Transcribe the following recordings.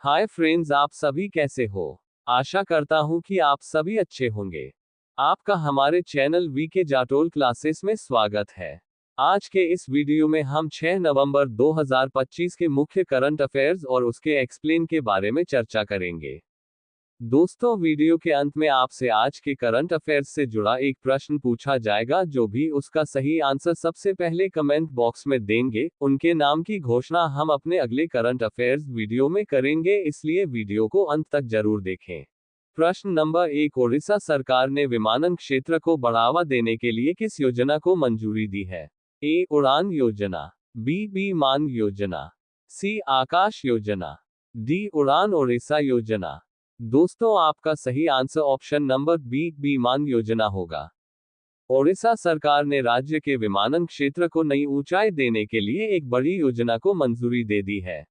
Hi friends, आप सभी कैसे हो। आशा करता हूं कि आप सभी अच्छे होंगे। आपका हमारे चैनल वीके जाटोल क्लासेस में स्वागत है। आज के इस वीडियो में हम 6 नवंबर 2025 के मुख्य करंट अफेयर्स और उसके एक्सप्लेन के बारे में चर्चा करेंगे। दोस्तों, वीडियो के अंत में आपसे आज के करंट अफेयर्स से जुड़ा एक प्रश्न पूछा जाएगा। जो भी उसका सही आंसर सबसे पहले कमेंट बॉक्स में देंगे, उनके नाम की घोषणा हम अपने अगले करंट अफेयर्स वीडियो में करेंगे, इसलिए वीडियो को अंत तक जरूर देखें। प्रश्न नंबर 1, ओडिशा सरकार ने विमानन क्षेत्र को बढ़ावा देने के लिए किस योजना को मंजूरी दी है? ए, उड़ान योजना, बी, विमान योजना, सी, आकाश योजना, डी, उड़ान ओडिशा योजना। दोस्तों, आपका सही आंसर ऑप्शन नंबर बी, विमान योजना होगा। ओडिशा सरकार ने राज्य के विमानन क्षेत्र को नई ऊंचाई देने के लिए एक बड़ी योजना को मंजूरी दे दी है।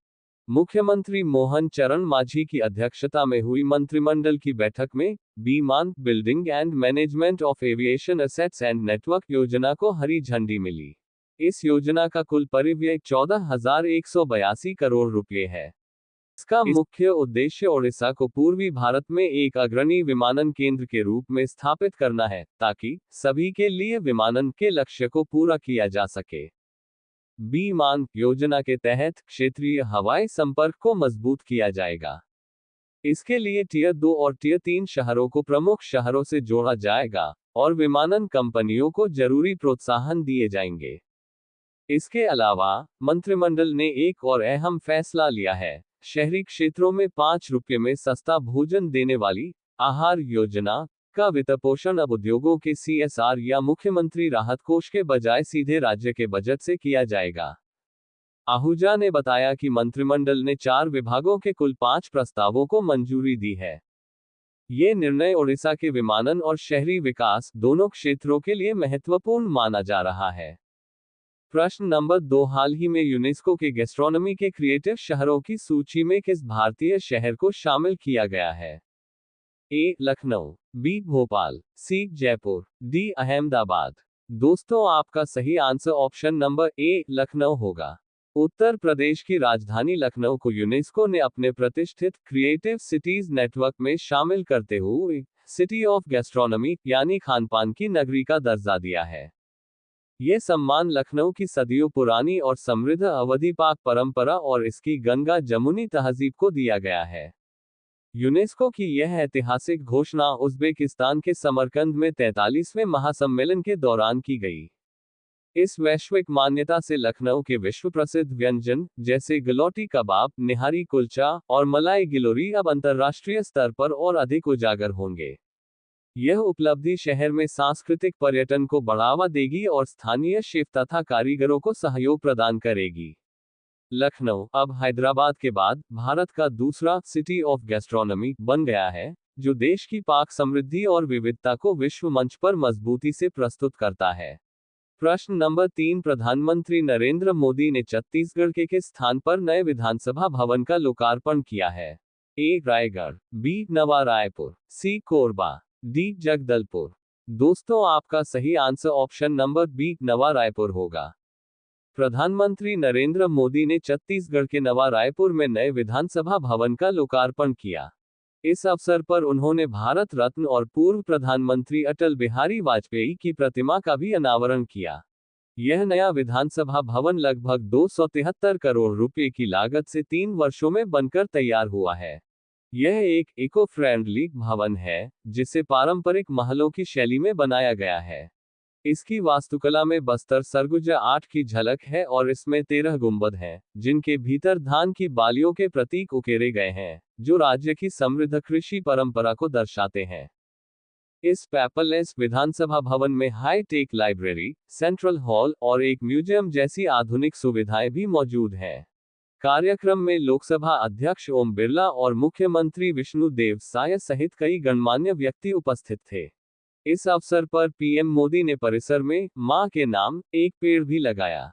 मुख्यमंत्री मोहन चरण मांझी की अध्यक्षता में हुई मंत्रिमंडल की बैठक में विमान building and management of aviation assets and network योजना को हरी झंडी मिली। इस योजना का कुल परिव्यय 14,182 करोड़ रुपए है। इसका मुख्य उद्देश्य ओडिशा को पूर्वी भारत में एक अग्रणी विमानन केंद्र के रूप में स्थापित करना है, ताकि सभी के लिए विमानन के लक्ष्य को पूरा किया जा सके। विमान योजना के तहत क्षेत्रीय हवाई संपर्क को मजबूत किया जाएगा। इसके लिए टियर 2 और टियर 3 शहरों को प्रमुख शहरों से जोड़ा जाएगा और विमानन कंपनियों को जरूरी प्रोत्साहन दिए जाएंगे। इसके अलावा मंत्रिमंडल ने एक और अहम फैसला लिया है। शहरी क्षेत्रों में 5 रुपये में सस्ता भोजन देने वाली आहार योजना का वित्तपोषण अब उद्योगों के CSR या मुख्यमंत्री राहत कोष के बजाय सीधे राज्य के बजट से किया जाएगा। आहूजा ने बताया कि मंत्रिमंडल ने 4 विभागों के कुल 5 प्रस्तावों को मंजूरी दी है। ये निर्णय ओडिशा के विमानन और शहरी विकास दोनों क्षेत्रों के लिए महत्वपूर्ण माना जा रहा है। प्रश्न नंबर 2, हाल ही में यूनेस्को के गैस्ट्रोनॉमी के क्रिएटिव शहरों की सूची में किस भारतीय शहर को शामिल किया गया है? ए, लखनऊ, बी, भोपाल, सी, जयपुर, डी, अहमदाबाद। दोस्तों, आपका सही आंसर ऑप्शन नंबर ए, लखनऊ होगा। उत्तर प्रदेश की राजधानी लखनऊ को यूनेस्को ने अपने प्रतिष्ठित क्रिएटिव सिटीज नेटवर्क में शामिल करते हुए सिटी ऑफ गैस्ट्रोनॉमी यानी खानपान की नगरी का दर्जा दिया है। ये सम्मान लखनऊ की सदियों पुरानी और समृद्ध अवधी पाक परंपरा और इसकी गंगा जमुनी तहजीब को दिया गया है। यूनेस्को की यह ऐतिहासिक घोषणा उज़्बेकिस्तान के समरकंद में 43वें महासम्मेलन के दौरान की गई। इस वैश्विक मान्यता से लखनऊ के विश्व प्रसिद्ध व्यंजन जैसे गलौटी कबाब, निहारी कुलचा और मलाई गिलोरी अब अंतर्राष्ट्रीय स्तर पर और अधिक उजागर होंगे। यह उपलब्धि शहर में सांस्कृतिक पर्यटन को बढ़ावा देगी और स्थानीय शेफ तथा कारीगरों को सहयोग प्रदान करेगी। लखनऊ अब हैदराबाद के बाद भारत का दूसरा सिटी ऑफ गैस्ट्रोनॉमी बन गया है, जो देश की पाक समृद्धि और विविधता को विश्व मंच पर मजबूती से प्रस्तुत करता है। प्रश्न नंबर 3, प्रधानमंत्री नरेंद्र मोदी ने छत्तीसगढ़ के किस स्थान पर नए विधानसभा भवन का लोकार्पण किया है? ए, रायगढ़, बी, नवा रायपुर, सी, कोरबा, डी, जगदलपुर। दोस्तों, आपका सही आंसर ऑप्शन नंबर बी, नवा रायपुर होगा। प्रधानमंत्री नरेंद्र मोदी ने छत्तीसगढ़ के नवा रायपुर में नए विधानसभा भवन का लोकार्पण किया। इस अवसर पर उन्होंने भारत रत्न और पूर्व प्रधानमंत्री अटल बिहारी वाजपेयी की प्रतिमा का भी अनावरण किया। यह नया विधानसभा भवन लगभग 273 करोड़ रुपए की लागत से 3 वर्षों में बनकर तैयार हुआ है। यह एक इको फ्रेंडली भवन है, जिसे पारंपरिक महलों की शैली में बनाया गया है। इसकी वास्तुकला में बस्तर सरगुजा 8 की झलक है और इसमें 13 गुंबद हैं, जिनके भीतर धान की बालियों के प्रतीक उकेरे गए हैं, जो राज्य की समृद्ध कृषि परंपरा को दर्शाते हैं। इस पैलेस विधानसभा भवन में high tech library, central hall और एक म्यूजियम जैसी आधुनिक सुविधाएं भी मौजूद हैं। कार्यक्रम में लोकसभा अध्यक्ष ओम बिरला और मुख्यमंत्री विष्णुदेव साय सहित कई गणमान्य व्यक्ति उपस्थित थे। इस अवसर पर पीएम मोदी ने परिसर में मां के नाम एक पेड़ भी लगाया।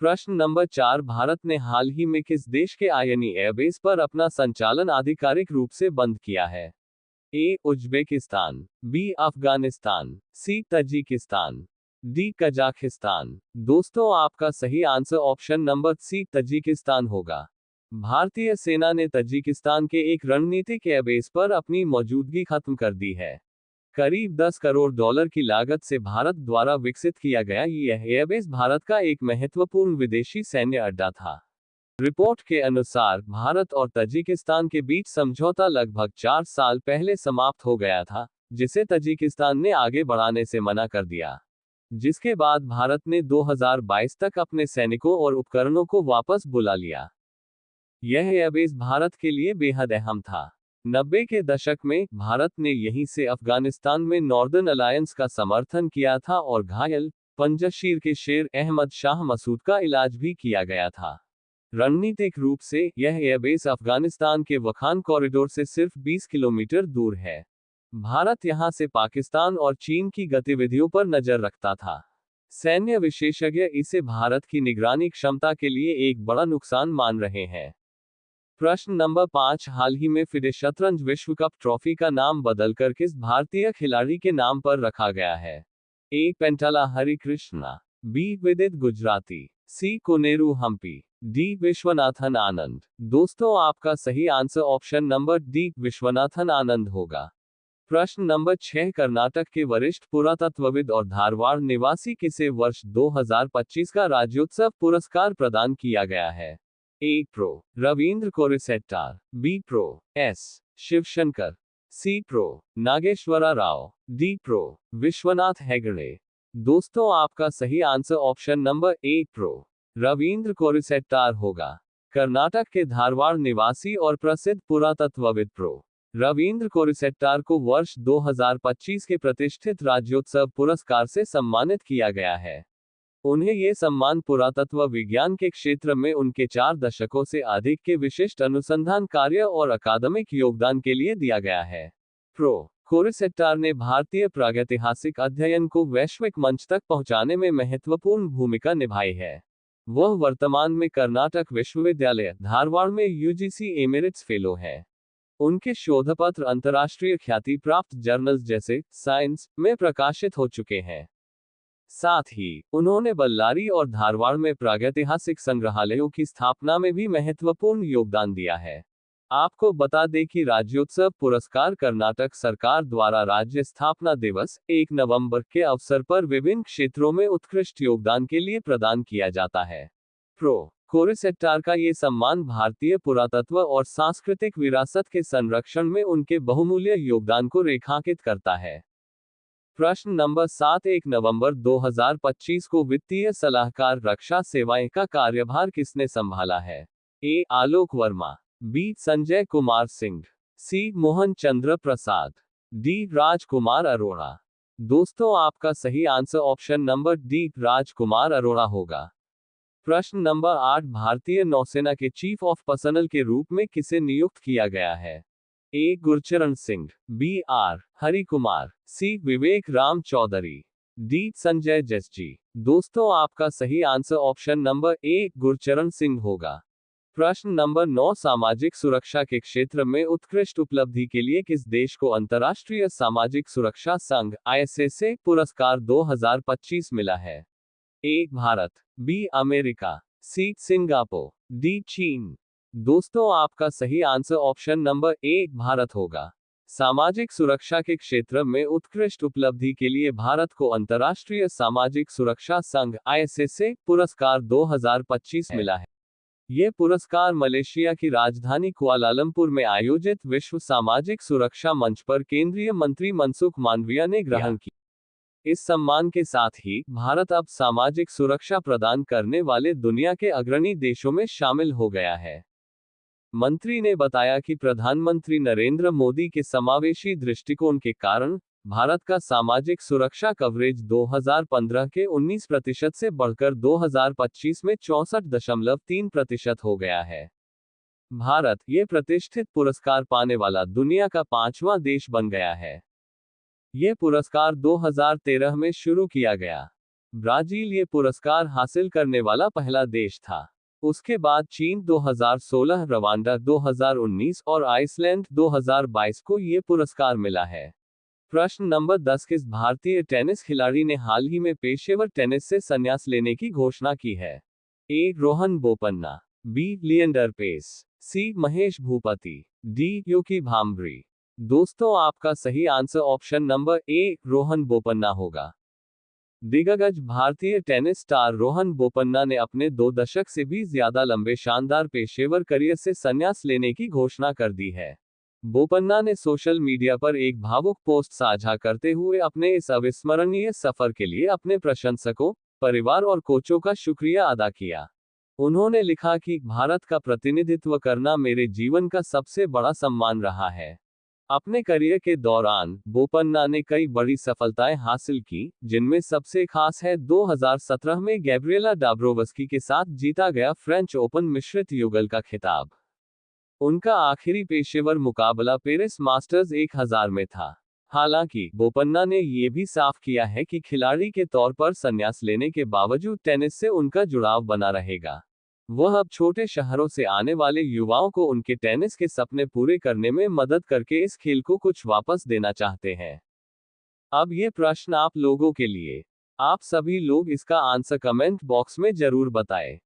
प्रश्न नंबर 4, भारत ने हाल ही में किस देश के आयनी एयरबेस पर अपना संचालन आधिकारिक रूप से बंद किया है? A, Uzbekistan, B, Afghanistan, C, Tajikistan, D, Kazakhstan. दोस्तों, आपका सही answer option number C, Tajikistan होगा। भारतीय सेना ने तजिकिस्तान के एक रणनीतिक एयरबेस पर अपनी मौजूदगी खत्म कर दी है। करीब 10 करोड़ डॉलर की लागत से भारत द्वारा विकसित किया गया यह एयरबेस भारत का एक महत्वपूर्ण विदेशी सैन्य अड्डा था। रिपोर्ट के अनुसार भारत और तजिकिस्तान के बीच समझौता लगभग 4 साल पहले समाप्त हो गया था, जिसे तजिकिस्तान ने आगे बढ़ाने से मना कर दिया, जिसके बाद भारत ने 2022 तक अपने सैनिकों और उपकरणों को वापस बुला लिया। यह एयरबेस भारत के लिए बेहद अहम था। 90 के दशक में भारत ने यहीं से अफगानिस्तान में नॉर्दर्न अलायंस का समर्थन किया था और घायल पंजशीर के शेर अहमद शाह मसूद का इलाज भी किया गया था। रणनीतिक रूप से यह एयरबेस अफगानिस्तान के वखान कॉरिडोर से सिर्फ 20 किलोमीटर दूर है। भारत यहां से पाकिस्तान और चीन की गतिविधियों पर नजर रखता था। सैन्य विशेषज्ञ इसे भारत की निगरानी क्षमता के लिए एक बड़ा नुकसान मान रहे हैं। प्रश्न नंबर 5, हाल ही में फिडे शतरंज विश्व कप ट्रॉफी का नाम बदलकर किस भारतीय खिलाड़ी के नाम पर रखा गया है? A. Pentala Harikrishna, B. Vidit Gujrathi, C. Koneru Humpy, D. Viswanathan Anand. दोस्तों आपका सही answer option number D Viswanathan Anand होगा। प्रश्न नंबर 6, कर्नाटक के वरिष्ठ पुरातत्वविद और धारवाड़ निवासी किसे वर्ष 2025 का राज्योत्सव पुरस्कार प्रदान किया गया है? A. Prof. Ravindra Korisettar, B. Prof. S. Shivshankar, C. Prof. Nageshwara Rao, D. Prof. Vishwanath Hegde. दोस्तों आपका सही answer option number A. Prof. Ravindra Korisettar होगा। कर्नाटक के धारवाड़ निवासी और प्रसिद्ध पुरातत्वविद प्रो. रविंद्र कोरिसेट्टार को वर्ष 2025 के प्रतिष्ठित राज्योत्सव पुरस्कार से सम्मानित किया गया है। उन्हें ये सम्मान पुरातत्व विज्ञान के क्षेत्र में उनके 4 दशकों से अधिक के विशिष्ट अनुसंधान कार्य और अकादमिक योगदान के लिए दिया गया है। प्रो. कोरिसेट्टार ने भारतीय प्रागैतिहासिक अध्ययन को वैश्विक मंच तक पहुंचाने में महत्वपूर्ण भूमिका निभाई है। वह वर्तमान में कर्नाटक विश्वविद्यालय धारवाड़ में यूजीसी एमेरिट्स फेलो है। उनके शोधपत्र अंतर्राष्ट्रीय ख्याति प्राप्त जर्नल्स जैसे साइंस में प्रकाशित हो चुके हैं। साथ ही उन्होंने बल्लारी और धारवाड़ में प्रागैतिहासिक संग्रहालयों की स्थापना में भी महत्वपूर्ण योगदान दिया है। आपको बता दें कि राज्योत्सव पुरस्कार कर्नाटक सरकार द्वारा राज्य स्थापना दिवस 1 नवंबर के अवसर पर विभिन्न क्षेत्रों में उत्कृष्ट योगदान के लिए प्रदान किया जाता है। प्रो. कोरिसेट्टार का ये सम्मान भारतीय पुरातत्व और सांस्कृतिक विरासत के संरक्षण में उनके बहुमूल्य योगदान को रेखांकित करता है। प्रश्न नंबर 7, 1 नवंबर 2025 को वित्तीय सलाहकार रक्षा सेवाएं का कार्यभार किसने संभाला है? ए. आलोक वर्मा, बी. संजय कुमार सिंह, सी. मोहन चंद्र प्रसाद, डी. राजकुमार अरोड़ा। दोस्तों आपका सही आंसर ऑप्शन नंबर डी राजकुमार अरोड़ा होगा। प्रश्न नंबर 8, भारतीय नौसेना के चीफ ऑफ पर्सनल के रूप में किसे नियुक्त किया गया है? A. Gurcharan Singh, B. R. Hari Kumar, C. Vivek Ram Chaudhary, D. Sanjay Jasji. दोस्तों आपका सही answer option number A Gurcharan Singh होगा। प्रश्न नंबर 9, सामाजिक सुरक्षा के क्षेत्र में उत्कृष्ट उपलब्धि के लिए किस देश को अंतर्राष्ट्रीय सामाजिक सुरक्षा संघ ISSA पुरस्कार 2025 मिला है? A. Bharat, B. America, C. Singapore, D. चीन। दोस्तों आपका सही answer option number A Bharat होगा। सामाजिक सुरक्षा के क्षेत्र में उत्कृष्ट उपलब्धि के लिए भारत को अंतर्राष्ट्रीय सामाजिक सुरक्षा संघ ISSA पुरस्कार 2025 मिला है। ये पुरस्कार मलेशिया की राजधानी कुआलालंपुर में आयोजित विश्व सामाजिक सुरक्षा मंच पर केंद्रीय मंत्री मनसुख मांडविया ने ग्रहण किया। इस सम्मान के साथ ही भारत अब सामाजिक सुरक्षा प्रदान करने वाले दुनिया के अग्रणी देशों में शामिल हो गया है। मंत्री ने बताया कि प्रधानमंत्री नरेंद्र मोदी के समावेशी दृष्टिकोण के कारण भारत का सामाजिक सुरक्षा कवरेज 2015 के 19% से बढ़कर 2025 में 64.3% हो गया है। भारत ये प्रतिष्ठित पुरस्कार पाने वाला दुनिया का 5वां देश बन गया है। ये पुरस्कार 2013 में शुरू किया गया। ब्राजील ये पुरस्कार हासिल करने वाला पहला देश था। उसके बाद चीन 2016, रवांडा 2019 और आइसलैंड 2022 को ये पुरस्कार मिला है। प्रश्न नंबर 10, किस भारतीय टेनिस खिलाड़ी ने हाल ही में पेशेवर टेनिस से संन्यास लेने की घोषणा की है? ए. रोहन बोपन्ना, बी लिएंडर पेस, सी महेश भूपति, डी युकी भांबरी। दोस्तों आपका सही आंसर ऑप्शन नंबर ए रोहन बोपन्ना होगा। दिग्गज भारतीय टेनिस स्टार रोहन बोपन्ना ने अपने 2 दशक से भी ज्यादा लंबे शानदार पेशेवर करियर से संन्यास लेने की घोषणा कर दी है। बोपन्ना ने सोशल मीडिया पर एक भावुक पोस्ट साझा करते हुए अपने इस अविस्मरणीय सफर के लिए अपने प्रशंसकों, परिवार और कोचों का शुक्रिया अदा किया। उन्होंने लिखा कि भारत का प्रतिनिधित्व करना मेरे जीवन का सबसे बड़ा सम्मान रहा है। अपने करियर के दौरान बोपन्ना ने कई बड़ी सफलताएं हासिल की, जिनमें सबसे खास है 2017 में गैब्रिएला डाब्रोवस्की के साथ जीता गया फ्रेंच ओपन मिश्रित युगल का खिताब। उनका आखिरी पेशेवर मुकाबला पेरिस मास्टर्स 1000 में था। हालांकि बोपन्ना ने यह भी साफ किया है कि खिलाड़ी के तौर पर संन्यास लेने के बावजूद टेनिस से उनका जुड़ाव बना रहेगा। वह अब छोटे शहरों से आने वाले युवाओं को उनके टेनिस के सपने पूरे करने में मदद करके इस खेल को कुछ वापस देना चाहते हैं। अब ये प्रश्न आप लोगों के लिए। आप सभी लोग इसका आंसर कमेंट बॉक्स में जरूर बताएं।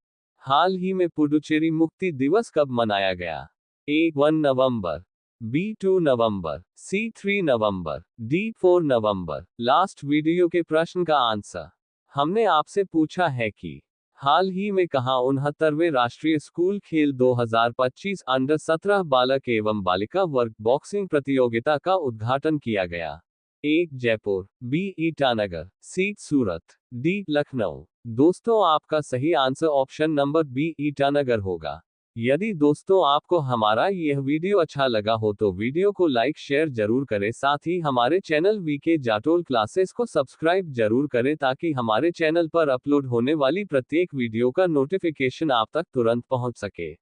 हाल ही में पुडुचेरी मुक्ति दिवस कब मनाया गया? ए 1 नवंबर, बी 2 नवंबर, सी 3 नवंबर, डी 4 नवंबर। लास्ट वीडियो के प्रश्न का आंसर हमने आपसे पूछा है कि हाल ही में कहां 69वें राष्ट्रीय स्कूल खेल 2025 अंडर 17 बालक एवं बालिका वर्ग बॉक्सिंग प्रतियोगिता का उद्घाटन किया गया? A Jaipur, B Itanagar, C Surat, D Lucknow. दोस्तों आपका सही answer option number B Itanagar होगा। यदि दोस्तों आपको हमारा यह वीडियो अच्छा लगा हो तो वीडियो को लाइक शेयर जरूर करें, साथ ही हमारे चैनल वीके जाटोल क्लासेस को सब्सक्राइब जरूर करें ताकि हमारे चैनल पर अपलोड होने वाली प्रत्येक वीडियो का नोटिफिकेशन आप तक तुरंत पहुंच सके।